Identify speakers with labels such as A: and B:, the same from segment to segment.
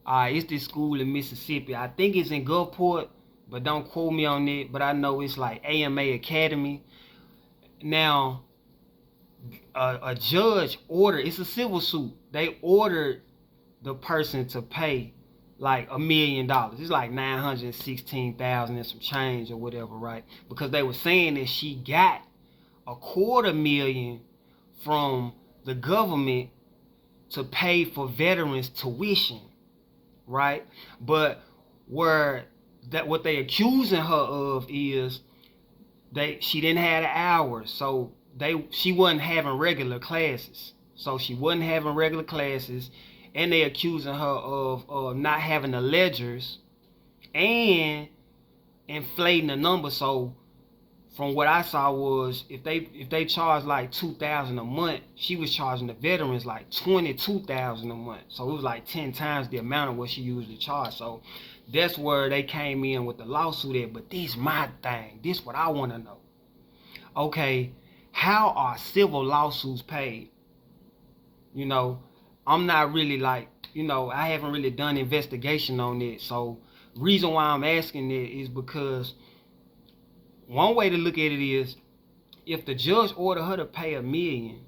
A: It's this school in Mississippi. I think it's in Gulfport, but don't quote me on it. But I know it's like AMA Academy. Now, a judge ordered. It's a civil suit. They ordered the person to pay like $1 million. It's like 916,000 and some change or whatever, right? Because they were saying that she got $250,000 from the government to pay for veterans tuition, right? But where that what they accusing her of is she didn't have the hours, so she wasn't having regular classes. So she wasn't having regular classes, and they accusing her of not having the ledgers and inflating the number. So from what I saw was if they charged like $2,000 a month, she was charging the veterans like $22,000 a month. So it was like 10 times the amount of what she usually charged. So that's where they came in with the lawsuit at. But this my thing. This what I want to know. Okay, how are civil lawsuits paid? You know, I'm not really like, I haven't really done investigation on it. So reason why I'm asking it is because one way to look at it is if the judge ordered her to pay $1 million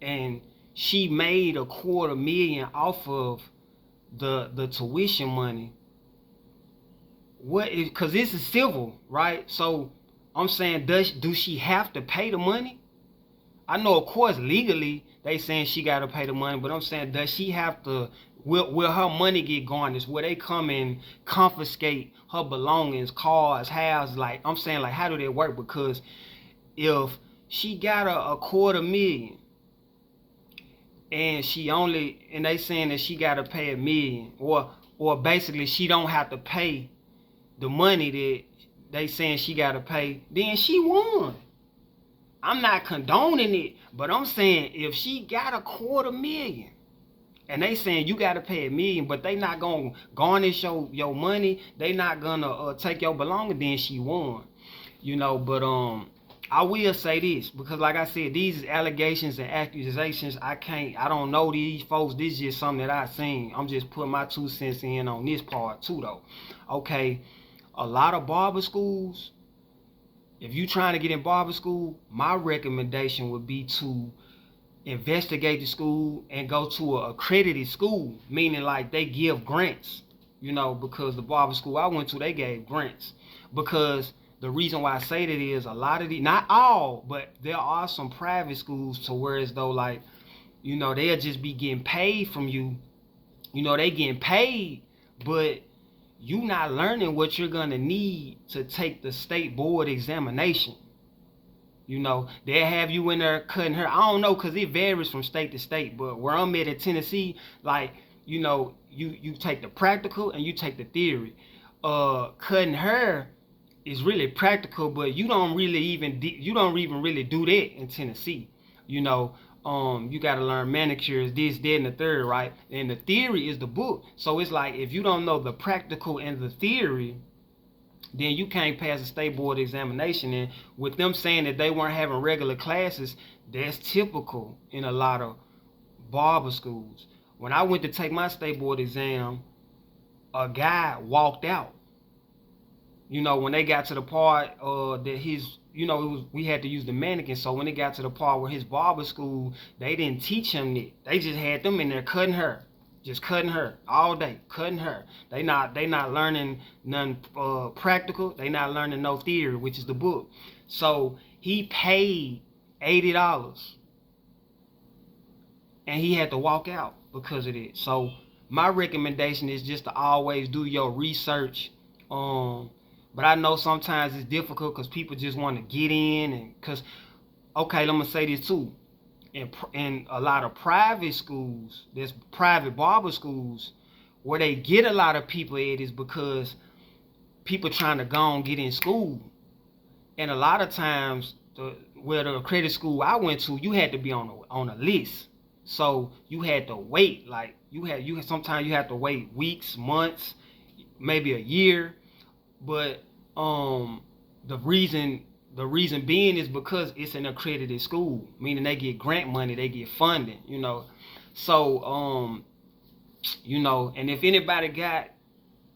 A: and she made $250,000 off of the tuition money, because this is civil, right? So I'm saying, do she have to pay the money? I know, of course, legally they saying she got to pay the money, but I'm saying, does she have to? Will her money get garnished? Will they come and confiscate her belongings, cars, houses? Like, I'm saying, like, how do that work? Because if she got a $250,000 and they saying that she got to pay $1 million, or basically she don't have to pay the money that they saying she got to pay, then she won. I'm not condoning it, but I'm saying if she got $250,000 and they saying you got to pay $1 million, but they not gonna garnish your money, they not gonna take your belongings, then she won. But I will say this, because like I said, these allegations and accusations, I don't know these folks. This is just something that I seen. I'm just putting my 2 cents in on this part too, though. Okay, a lot of barber schools, if you trying to get in barber school, my recommendation would be to investigate the school and go to an accredited school, meaning like they give grants, because the barber school I went to, they gave grants. Because the reason why I say that is a lot of these, not all, but there are some private schools to where as though like, they'll just be getting paid from you. They getting paid, but you not learning what you're gonna need to take the state board examination. They'll have you in there cutting hair. I don't know, because it varies from state to state, but where I'm at in Tennessee, like, you take the practical and you take the theory. Cutting hair is really practical, but you don't even really do that in Tennessee. You got to learn manicures, this, that, and the third, right? And the theory is the book. So it's like, if you don't know the practical and the theory, then you can't pass a state board examination. And with them saying that they weren't having regular classes, that's typical in a lot of barber schools. When I went to take my state board exam, a guy walked out. When they got to the part that we had to use the mannequin. So when it got to the part where his barber school, they didn't teach him that. They just had them in there cutting hair. Just cutting her all day, cutting her. They not learning none practical. They not learning no theory, which is the book. So he paid $80, and he had to walk out because of it. So my recommendation is just to always do your research. But I know sometimes it's difficult because people just want to get in, and because, okay, let me say this too. In a lot of private schools, there's private barber schools, where they get a lot of people at is because people trying to go and get in school. And a lot of times, the accredited school I went to, you had to be on a list. So you had to wait. Like sometimes you have to wait weeks, months, maybe a year. But the reason being is because it's an accredited school, meaning they get grant money, they get funding, So you know, and if anybody got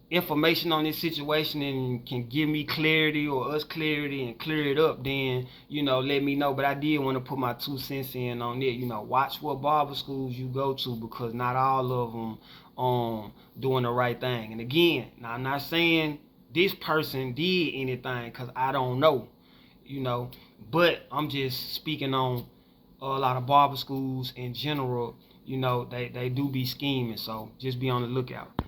A: information on this situation and can give me clarity or us clarity and clear it up, then, you know, let me know. But I did want to put my 2 cents in on it. You know, watch what barber schools you go to, because not all of them doing the right thing. And again, now I'm not saying this person did anything, because I don't know, you know, but I'm just speaking on a lot of barber schools in general. You know, they do be scheming, so just be on the lookout.